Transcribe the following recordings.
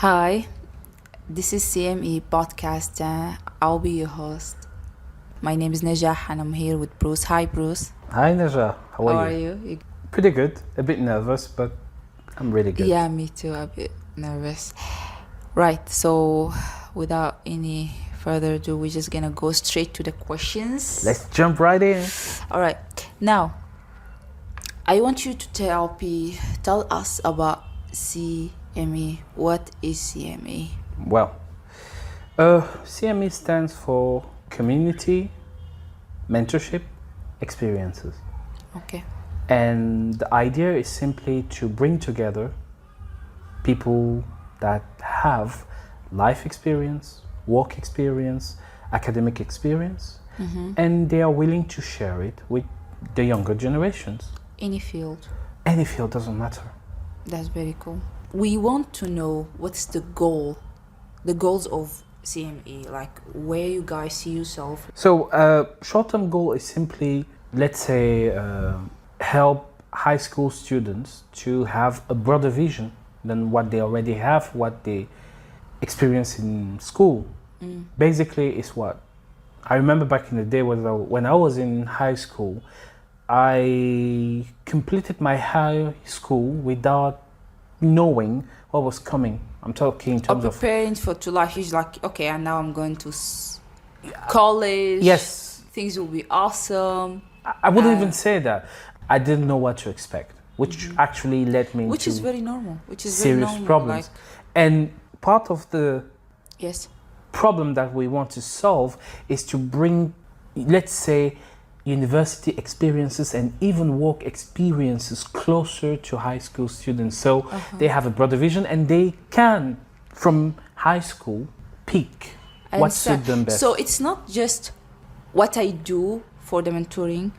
Hi, this is CME podcast. I'll be your host. My name is Najah and I'm here with Bruce. Hi, Bruce. Hi Najah, how How are are you? you? Pretty good, a bit nervous, but I'm really good. Yeah, me too. A bit nervous. Right. So, without any further ado, we're just gonna go straight to the questions. Let's jump right in. All right. Now, I want you to tell us about CME. What is CME? Well, CME stands for Community Mentorship Experiences. Okay. And the idea is simply to bring together people that have life experience, work experience, academic experience, and they are willing to share it with the younger generations. Any field. Any field doesn't matter. That's very cool. We want to know what's the goals of CME, like where you guys see yourself. So, short-term goal is simply, let's say, help high school students to have a broader vision than what they already have, what they experience in school. Basically, it's what I remember back in the day when I was in high school. I completed my high school without knowing what was coming. I'm talking in terms of preparing to life. Is like, okay, and now I'm going to college. yes. Things will be awesome. I wouldn't even say that. I didn't know what to expect, which actually led me Which into is very normal. Which is serious very normal. problems. Like, And part of the yes. problem that we want to solve is to bring, let's say, university experiences and even work experiences closer to high school students, so they have a broader vision and they can, from high school, pick what suits them best. So it's not just what I do for the mentoring,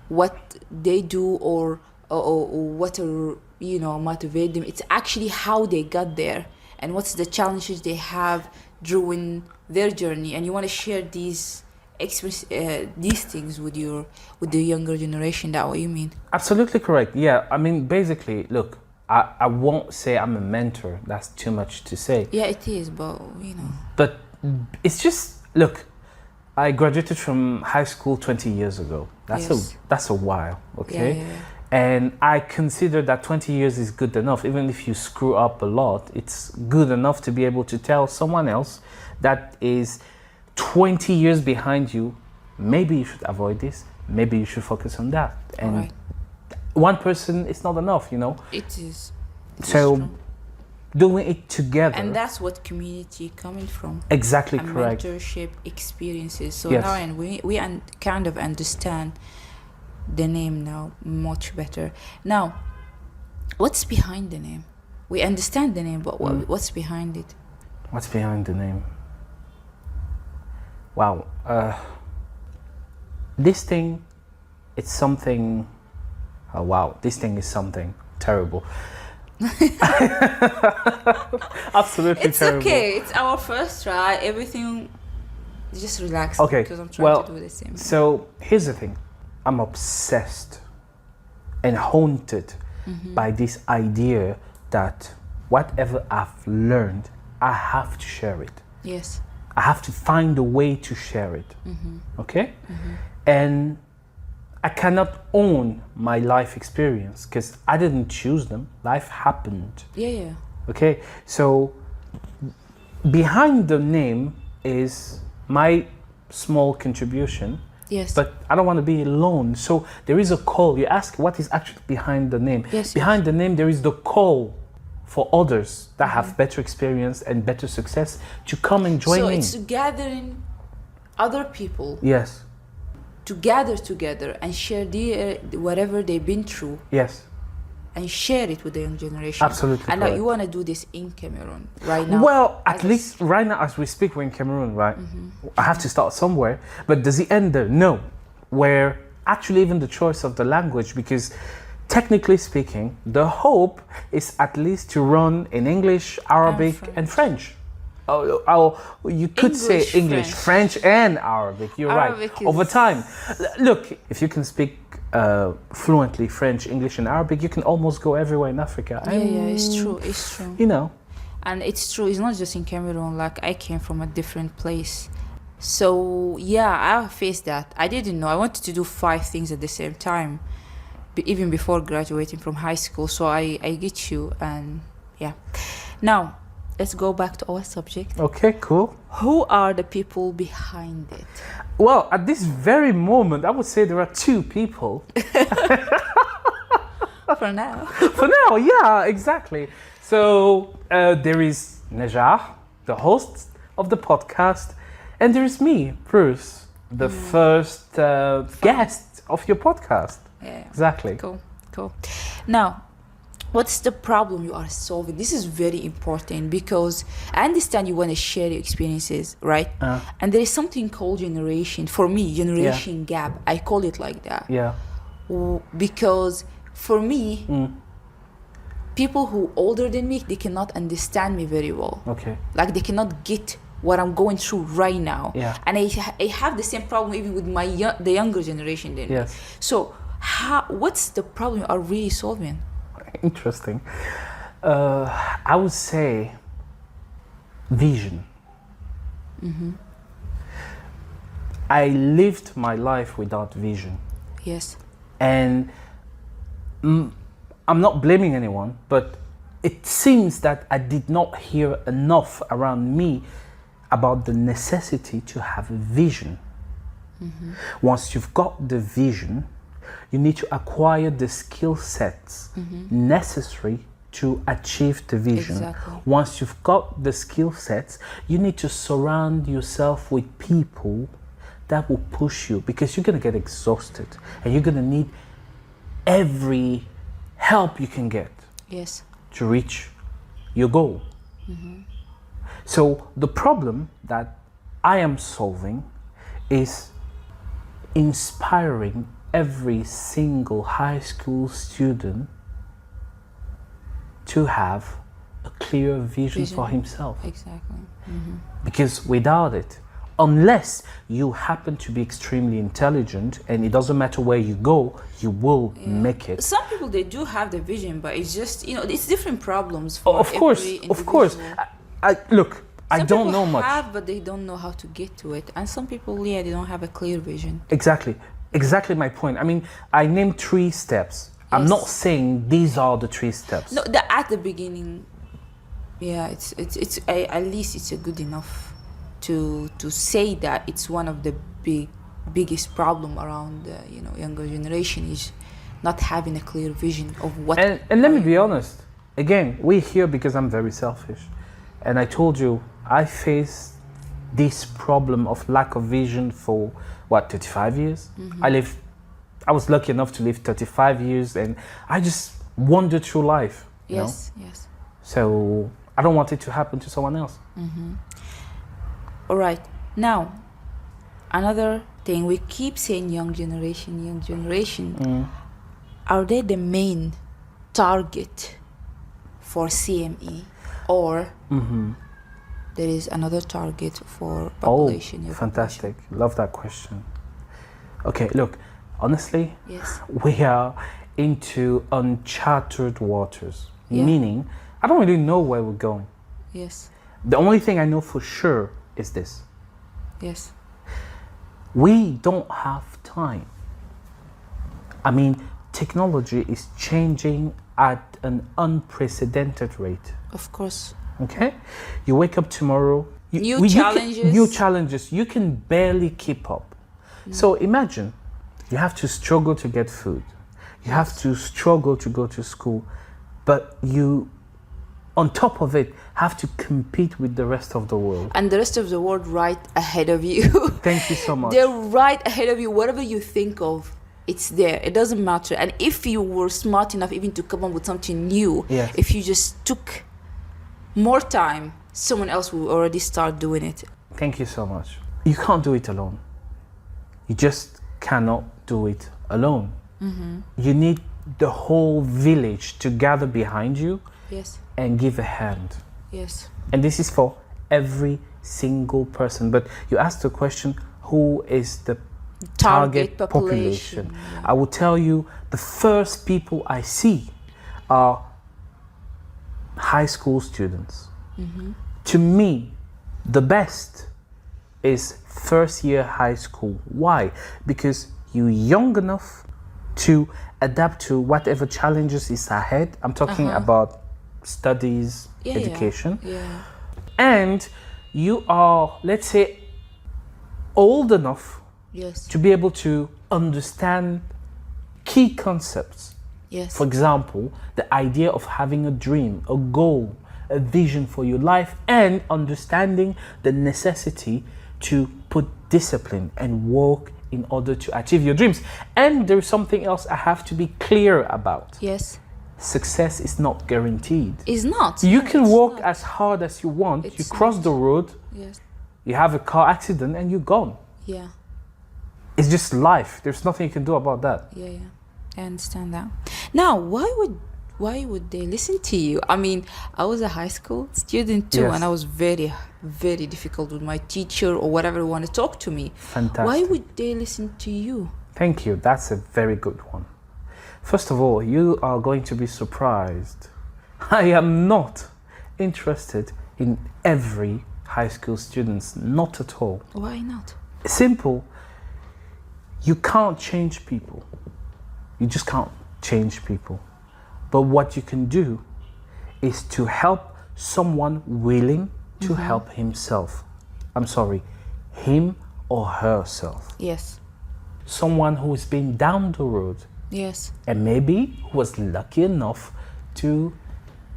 what they do or what motivate them. It's actually how they got there and what's the challenges they have during their journey, and you want to share these things with the younger generation. That what you mean? Absolutely correct. Yeah, I mean, basically, look, I won't say I'm a mentor. That's too much to say. Yeah, it is, but But it's just, look, I graduated from high school 20 years ago. That's a while, okay? Yeah. And I consider that 20 years is good enough. Even if you screw up a lot, it's good enough to be able to tell someone else that is 20 years behind you, maybe you should avoid this, maybe you should focus on that. And right. One person is not enough, It is. So true. doing it together. And that's what community coming from. Exactly and correct. Mentorship experiences. So Yes. now and we kind of understand the name now much better. Now, what's behind the name? We understand the name, but what's behind it? What's behind the name? Wow. This thing, it's something. Oh, wow. This thing is something terrible. Absolutely It's terrible. okay. It's our first try. Everything, just relax. Okay. Because I'm trying to do the same. So here's the thing. I'm obsessed and haunted by this idea that whatever I've learned, I have to share it. Yes. I have to find a way to share it. Okay? And I cannot own my life experience because I didn't choose them. Life happened. Yeah. Okay? So behind the name is my small contribution. Yes. But I don't want to be alone. So there is a call. You ask what is actually behind the name. Yes, Behind the name, there is the call for others that have better experience and better success to come and join in. So it's gathering other people Yes. to gather together and share whatever they've been through Yes. and share it with the young generation. Absolutely And now correct. you want to do this in Cameroon right now. Well, at least right now as we speak, we're in Cameroon, right? I have to start somewhere. But does it end there? No. Where actually even the choice of the language, because technically speaking, the hope is at least to run in English, Arabic, and French. You could say English, French, and Arabic. You're Arabic right. Over time, look, if you can speak fluently French, English, and Arabic, you can almost go everywhere in Africa. Yeah, it's true. You know, And it's true, it's not just in Cameroon, like I came from a different place. So yeah, I faced that. I didn't know. I wanted to do 5 things at the same time, even before graduating from high school. So I get you, and yeah. Now, let's go back to our subject. Okay, cool. Who are the people behind it? Well, at this very moment, I would say there are 2 people. For now. For now, yeah, exactly. So there is Nejar, the host of the podcast, and there is me, Bruce, the first guest of your podcast. Yeah. Exactly. Cool. Now, what's the problem you are solving? This is very important because I understand you want to share your experiences, right? And there is something called generation. For me, generation gap. I call it like that. Yeah. Because for me, people who older than me, they cannot understand me very well. Okay. Like they cannot get what I'm going through right now. Yeah. And I have the same problem even with the younger generation than me. So what's the problem you are really solving? Interesting. I would say vision. I lived my life without vision. Yes. And I'm not blaming anyone, but it seems that I did not hear enough around me about the necessity to have a vision. Once you've got the vision, you need to acquire the skill sets necessary to achieve the vision. Exactly. Once you've got the skill sets, you need to surround yourself with people that will push you, because you're going to get exhausted and you're going to need every help you can get to reach your goal. So the problem that I am solving is inspiring every single high school student to have a clear vision for himself. Exactly. Because without it, unless you happen to be extremely intelligent and it doesn't matter where you go, you will make it. Some people, they do have the vision, but it's just, it's different problems for Of course. Look, I don't know much. Some people have, but they don't know how to get to it. And some people, they don't have a clear vision. Exactly my point. I mean, I named 3 steps. I'm not saying these are the 3 steps. No, at the beginning, it's at least it's a good enough to say that it's one of the biggest problem around the younger generation is not having a clear vision of what. And let me be honest. Again, we're here because I'm very selfish, and I told you I faced this problem of lack of vision for 35 years. I was lucky enough to live 35 years, and I just wandered through life. Yes. So I don't want it to happen to someone else. All right. Now, another thing, we keep saying young generation. Are they the main target for CME, or there is another target for population? Oh, fantastic. Love that question. Okay, look, honestly, we are into uncharted waters, meaning I don't really know where we're going. Yes. The only thing I know for sure is this. Yes. We don't have time. I mean, technology is changing at an unprecedented rate. Of course. Okay? You wake up tomorrow. New challenges. You can barely keep up. So imagine, you have to struggle to get food. You have to struggle to go to school. But you, on top of it, have to compete with the rest of the world. And the rest of the world right ahead of you. Thank you so much. They're right ahead of you. Whatever you think of, it's there. It doesn't matter. And if you were smart enough even to come up with something new, if you just took more time, someone else will already start doing it. Thank you so much. You can't do it alone. You just cannot do it alone. You need the whole village to gather behind you and give a hand. Yes. And this is for every single person. But you asked the question, who is the target population? I will tell you, the first people I see are high school students. To me, the best is first year high school. Why? Because you're young enough to adapt to whatever challenges is ahead. I'm talking about studies, education. Yeah. And you are, let's say, old enough Yes. to be able to understand key concepts. Yes. For example, the idea of having a dream, a goal, a vision for your life, and understanding the necessity to put discipline and work in order to achieve your dreams. And there is something else I have to be clear about. Yes. Success is not guaranteed. It's not. You No, can it's work not. as hard as you want. You It's cross not. the road, Yes. you have a car accident, and you're gone. Yeah. It's just life. There's nothing you can do about that. Yeah. Yeah. I understand that. Now, why would they listen to you? I mean, I was a high school student too, Yes. and I was very, very difficult with my teacher or whatever want to talk to me. Fantastic. Why would they listen to you? Thank you. That's a very good one. First of all, you are going to be surprised. I am not interested in every high school student, not at all. Why not? Simple. You can't change people. You just can't change people. But what you can do is to help someone willing to help himself. I'm sorry, him or herself. Yes. Someone who has been down the road Yes. and maybe who was lucky enough to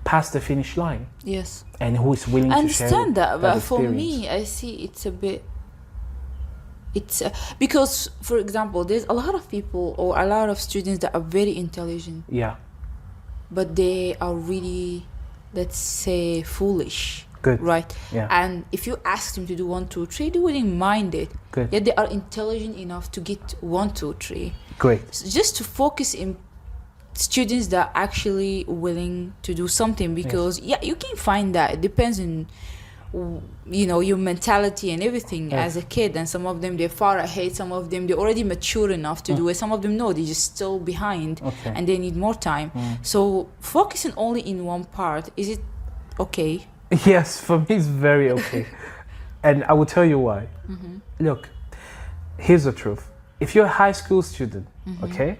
pass the finish line Yes. and who is willing I to share understand that, but for experience. me, I see it's a bit. It's because, for example, there's a lot of people or a lot of students that are very intelligent, Yeah, but they are really, let's say, foolish. good. Right. Yeah. And if you ask them to do 1, 2, 3, they wouldn't mind it. Good. Yet they are intelligent enough to get 1, 2, 3. Great. So just to focus in students that are actually willing to do something, because you can find that it depends on your mentality and everything as a kid, and some of them they're far ahead, some of them they're already mature enough to do it, some of them no, they're just still behind and they need more time. So focusing only in one part, is it okay? Yes, for me it's very okay. And I will tell you why. Look, here's the truth. If you're a high school student, okay,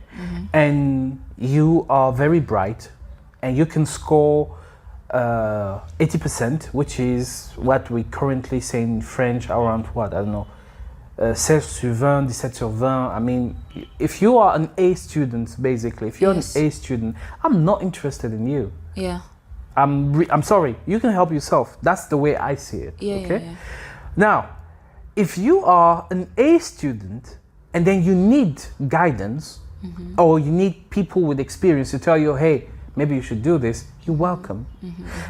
and you are very bright and you can score 80%, which is what we currently say in French around what, I don't know, 16 sur 20, 17 sur 20. I mean, if you are an A student, basically, if you're an A student, I'm not interested in you. Yeah. I'm sorry, you can help yourself. That's the way I see it. Yeah, okay? yeah. Now, if you are an A student and then you need guidance or you need people with experience to tell you, hey, maybe you should do this, you're welcome.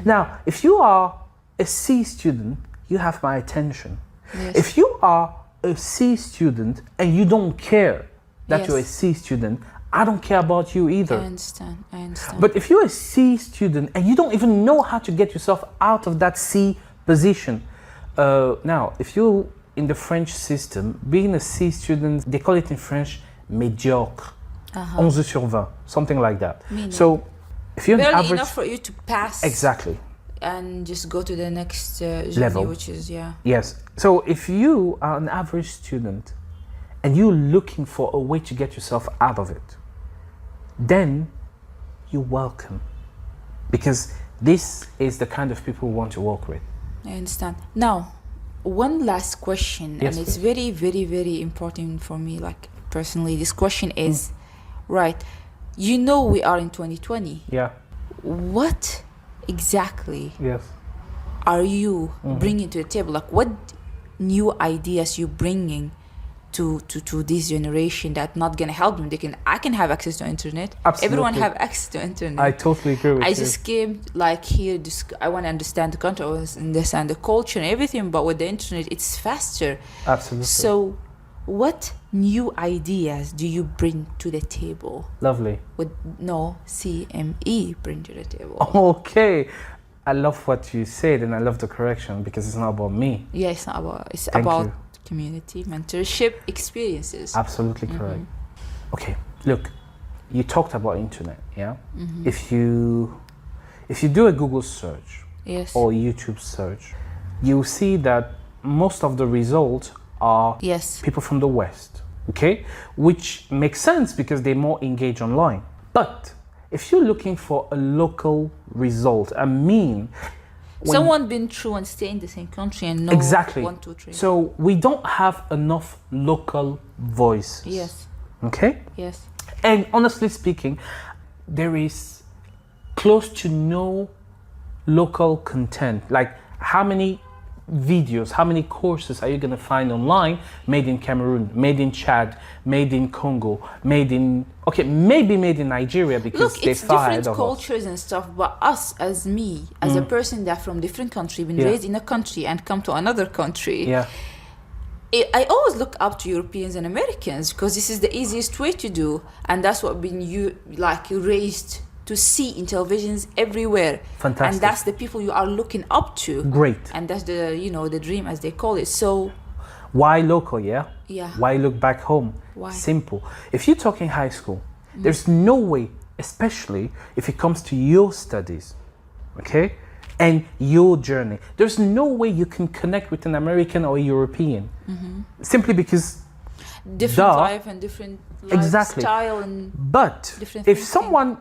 Now, if you are a C student, you have my attention. Yes. If you are a C student and you don't care that Yes. you're a C student, I don't care about you either. I understand. But if you're a C student and you don't even know how to get yourself out of that C position, now, if you're in the French system, being a C student, they call it in French médiocre, 11 sur 20, something like that. Meaning? So, if you're an barely average, enough for you to pass exactly, and just go to the next journey, Level. which is yes. So, if you are an average student and you're looking for a way to get yourself out of it, then you're welcome, because this is the kind of people we want to work with. I understand. Now, one last question, Yes, and it's please. very, very, very important for me, like personally. This question is, right, we are in 2020. Yeah, What exactly yes. are you bringing to the table? Like, what new ideas you bringing to this generation that not gonna help them? I can have access to internet. Absolutely. Everyone have access to internet. I totally agree with I you. just came like here. I want to understand the country, I want to understand the culture and everything. But with the internet, it's faster. Absolutely. So, what new ideas do you bring to the table? Lovely. With no CME bring to the table? Okay. I love what you said and I love the correction because it's not about me. Yeah, it's not about. It's Thank about you. community, mentorship, experiences. Absolutely correct. Okay, look, you talked about internet, yeah? If you do a Google search Yes. or YouTube search, you'll see that most of the results are Yes. people from the West, okay? Which makes sense because they're more engaged online. But if you're looking for a local result, when Someone been through and stay in the same country and know exactly. 1, 2, 3. So we don't have enough local voices. Yes. Okay? Yes. And honestly speaking, there is close to no local content. Like how many videos, how many courses are you going to find online made in Cameroon, made in Chad, made in Congo, maybe made in Nigeria because Look, they it's fired different of us. cultures and stuff, but us as me, as a person that from different country, been raised in a country and come to another country, Yeah. I always look up to Europeans and Americans because this is the easiest way to do, and that's what been raised to see in televisions everywhere. Fantastic. And that's the people you are looking up to. Great. And that's the the dream as they call it. So Why local, yeah? Yeah. Why look back home? Why? Simple. If you're talking high school, there's no way, especially if it comes to your studies, okay? And your journey. There's no way you can connect with an American or a European. Simply because different Duh. life and different Exactly. lifestyle and But different if thinking.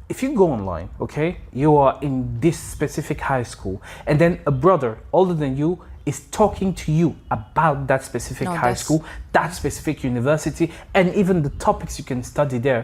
if you go online, okay, you are in this specific high school, and then a brother older than you is talking to you about that specific No, high that's- school, that specific university, and even the topics you can study there,